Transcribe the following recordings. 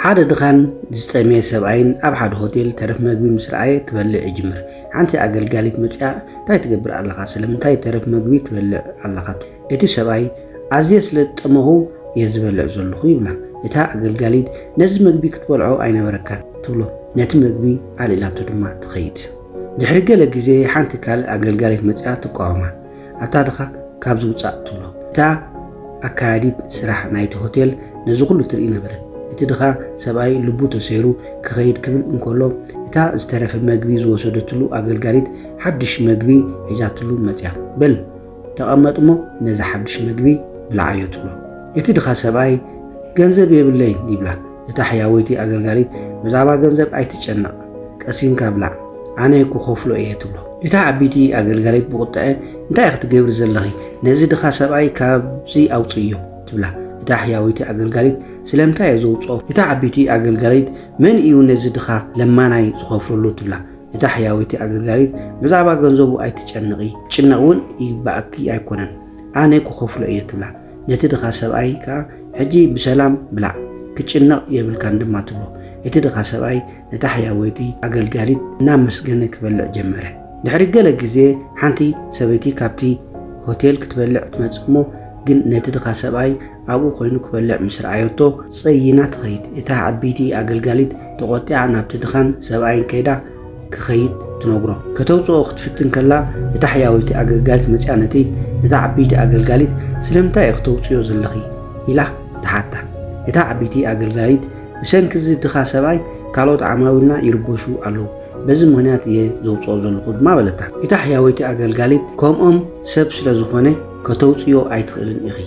ሓደ ድኻን ዝጠመየ ሰብኣይን ኣብ ሓደ ሆቴል ተረፍ ምግቢ ምስ ረኣየ ክበልዕ ይጅምር። ሓንቲ ኣገልጋሊት መፅያ እንታይ ትገብር ኣለኻ? ስለምንታይ ተረፍ ምግቢ ትበልዕ ኣለኻ? እቲ ሰብኣይ ኣዝየ ስለ ዝጠመኹ እየ ዝበልዕ ዘለኹ ይብላ። እታ ኣገልጋሊት ነዚ ምግቢ ክትበልዖ ኣይነበረካን ትብሎ። ነቲ ምግቢ ኣልኢላቶ ድማ ትኸይድ። ድሕሪ ገለ ግዜ ሓንቲ ካልእ ኣገልጋሊት መፅያ ትቃወማ። ኣታ ድኻ ካብዚ ውፃእ ትብሎ። እታ ኣካያዲት ስራሕ ናይቲ ሆቴል ነዚ ኩሉ ትርኢ ነበረት። እቲ ድኻ ሰብኣይ ልቡ ተሰይሩ ክኸይድ ክብል እንከሎ እታ ዝተረፈ ምግቢ ዝወሰደትሉ ኣገልጋሊት ሓድሽ ምግቢ ሒዛትሉ መፅያ። በል ተቐመጥ እሞ ነዚ ሓድሽ ምግቢ ብልዓዮ ትብሎ። እቲ ድኻ ሰብኣይ ገንዘብ የብለይን ይብላ። እታ ሕያወይቲ ኣገልጋሊት ብዛዕባ ገንዘብ ኣይትጨነቕ፣ ቀሲንካ ብላዕ፣ ኣነ ክኸፍሎ እየ ትብሎ። እታ ዓበይቲ ኣገልጋሊት ብቁጥዐ እንታይ ክትገብር ዘለኺ? ነዚ ድኻ ሰብኣይ ካብዚ ኣውፅዮ ትብላ። እታ ሕያወይቲ ኣገልጋሊት ስለምንታይ እየ ዘውፅኦ? እታ ዓበይቲ ኣገልጋሊት መን እዩ ነዚ ድኻ ለማናይ ዝኸፍለሉ ትብላ። እታ ሕያወይቲ ኣገልጋሊት ብዛዕባ ገንዘቡ ኣይትጨንቂ፣ ጭነቕ እውን ይግባእኪ ኣይኮነን፣ ኣነ ክኸፍሎ እየ ትብላ። ነቲ ድኻ ሰብኣይ ከዓ ሕጂ ብሰላም ብላዕ፣ ክጭነቕ የብልካን ድማ ትብሎ። እቲ ድኻ ሰብኣይ ነታ ሕያወይቲ ኣገልጋሊት እናመስገነ ክበልዕ ጀመረ። ድሕሪ ገለ ግዜ ሓንቲ ሰበይቲ ካብቲ ሆቴል ክትበልዕ ትመጽእ እሞ ግን ነቲ ድኻ ሰብኣይ ኣብኡ ኮይኑ ክበልዕ ምስ ረኣየቶ ፀይና ትኸይድ። እታ ዓበይቲ ኣገልጋሊት ተቆጢዓ ናብቲ ድኻን ሰብኣይን ከይዳ ክኸይድ ትነግሮ። ከተውፅኦ ክትፍትን ከላ እታ ሕያወይቲ ኣገልጋሊት መፅያ ነታ ዓበይቲ ኣገልጋሊት ስለምንታይ እዩ ክተውፅዮ ዘለኺ ኢላ ተሓታ። እታ ዓበይቲ ኣገልጋሊት ብሰንኪ እዚ ድኻ ሰብኣይ ካልኦት ዓማዊልና ይርበሹ ኣለዉ፣ በዚ ምክንያት እየ ዘውፅኦ ዘለኹ ድማ በለታ። እታ ሕያወይቲ ኣገልጋሊት ከምኦም ሰብ ስለ ዝኾነ ከተውፅዮ ኣይትኽእልን ኢኺ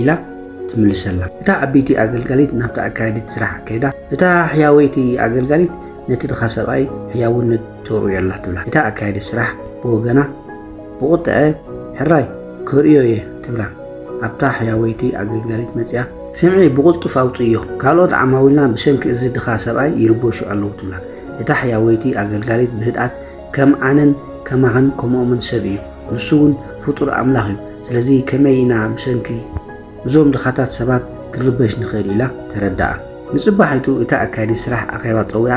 ኢላ ትምልሰላ። እታ ዓበይቲ ኣገልጋሊት ናብታ ኣካያዲት ስራሕ ከይዳ እታ ሕያወይቲ ኣገልጋሊት ነቲ ድኻ ሰብኣይ ሕያውነት ተርእየላ ትብላ። እታ ኣካያዲት ስራሕ ብወገና ብቁጥዐ ሕራይ ክርእዮ እየ ትብላ። ኣብታ ሕያወይቲ ኣገልጋሊት መፅያ ስምዒ ብቁልጡፍ ኣውፅዮ፣ ካልኦት ዓማዊልና ብሰንኪ እዚ ድኻ ሰብኣይ ይርበሹ ኣለዉ ትብላ። እታ ሕያወይቲ ኣገልጋሊት ብህድኣት ከም ኣነን ከማኸን ከምኦምን ሰብ እዩ፣ ንሱ እውን ፍጡር ኣምላኽ እዩ፣ ስለዚ ከመይ ኢና ብሰንኪ እዞም ድኻታት ሰባት ክርበሽ ንኽእል ኢላ ተረዳኣ። ንፅባሒቱ እታ ኣካያዲት ስራሕ ኣኼባ ፀዊዓ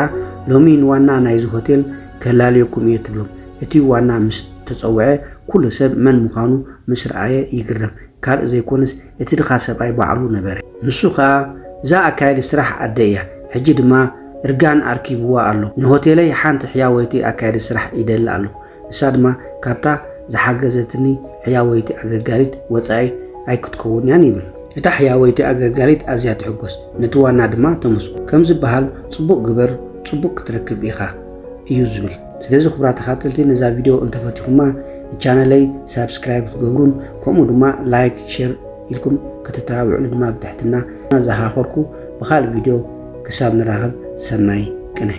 ሎሚ ንዋና ናይዚ ሆቴል ከላልየኩም እየ ትብሎም። እቲ ዋና ምስ ተፀውዐ ኩሉ ሰብ መን ምዃኑ ምስ ረኣየ ይግረም፣ ካልእ ዘይኮነስ እቲ ድኻ ሰብኣይ ባዕሉ ነበረ። ንሱ ከዓ እዛ ኣካያዲት ስራሕ ኣደ እያ፣ ሕጂ ድማ እርጋን ኣርኪብዋ ኣሎ። ንሆቴለይ ሓንቲ ሕያወይቲ ኣካያዲት ስራሕ ይደሊ ኣሎ፣ ንሳ ድማ ካብታ ዝሓገዘትኒ ሕያወይቲ ኣገልጋሊት ወፃኢ ኣይክትከውንያን ይብል። እታ ሕያወይቲ ኣገልጋሊት ኣዝያ ትሕጎስ፣ ነቲ ዋና ድማ ተመስጎ። ከም ዝበሃል ፅቡቅ ግበር ፅቡቅ ክትረክብ ኢኻ እዩ ዝብል። ስለዚ ክቡራት ተኸታተልቲ ነዛ ቪድዮ እንተፈቲኹማ ቻናለይ ሳብስክራይብ ትገብሩን ከምኡ ድማ ላይክ ሼር ኢልኩም ክትተባብዑን ድማ ብትሕትና ዘሓኸርኩ። ብኻልእ ቪድዮ ክሳብ ንራኸብ ሰናይ ቅነ